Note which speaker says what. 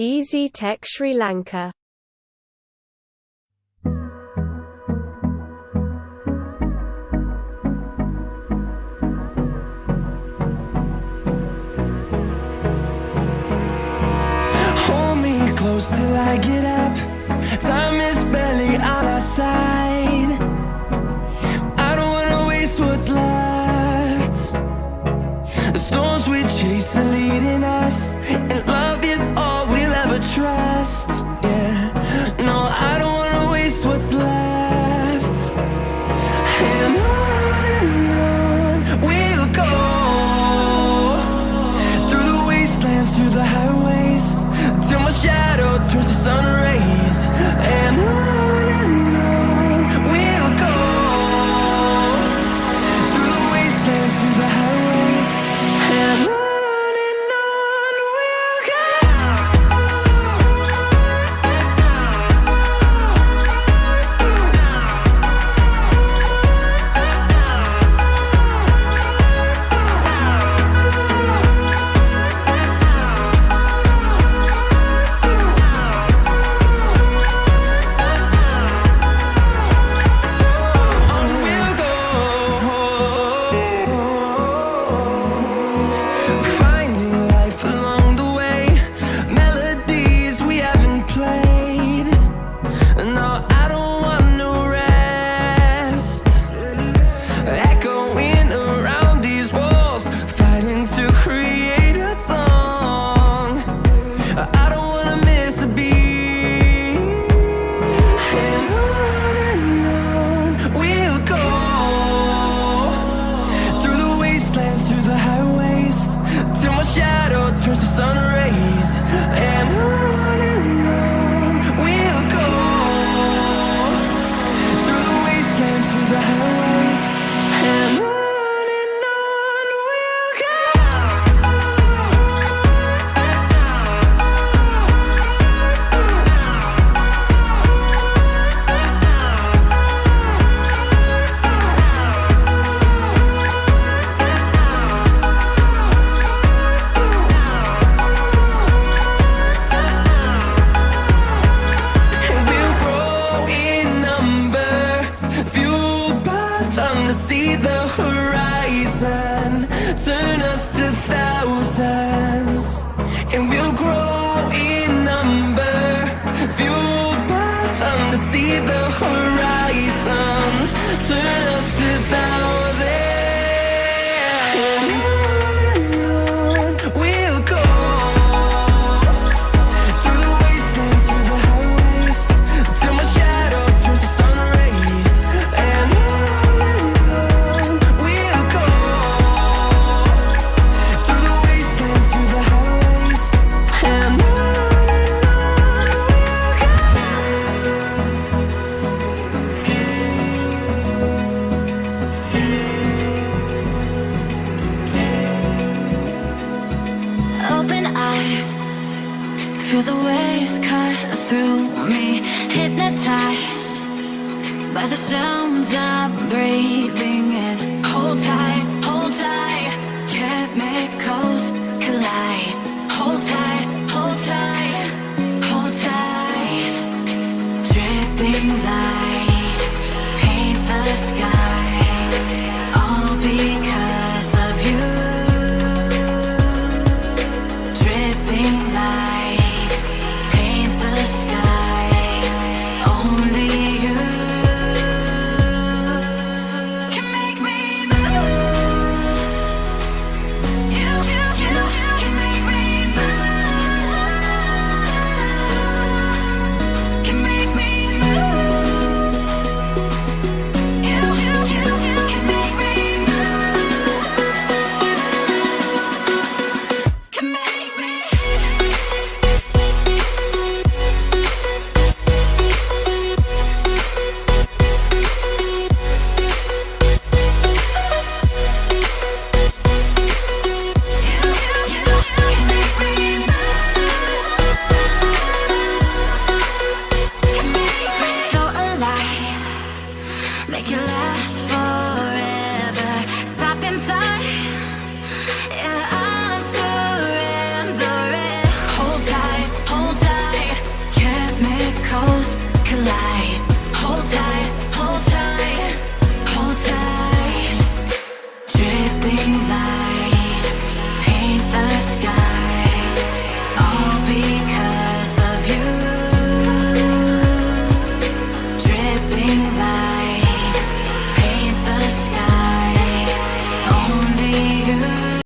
Speaker 1: Easy Tech Sri Lanka.
Speaker 2: Hold me close till I get up. Time is barely on our side. I don't wanna waste what's left. The storms we chase are leading us, and love is all we'll ever trust. Yeah, no, I don't wanna waste what's left. And on we'll go, through the wastelands, through the highways, till my shadow turns to sun rays. And on we'll go, through the wastelands, through the highways, and on we'll go. Finding life along the way, melodies we haven't played. No, I don't want no rest. Echoing around these walls, fighting to create a song. I don't wanna miss a beat. And on we'll go, through the wastelands, through the highways, till my shadow turns to sun rays. And on we'll go, through the wastelands, through the highways, and on we'll go. We'll grow in number, fueled by them to see the horizon, turn us to thousands. And we'll grow in number, fueled by them to see the horizon, turn us to thousands. And on we'll go, through the wastelands, through the highways, till my shadow turns to sun rays. And on we'll go, through the wastelands, through the highways, and on we'll go.
Speaker 3: Open eye, feel the waves cut through me, hypnotized by the sounds I'm breathing in. Hold tight,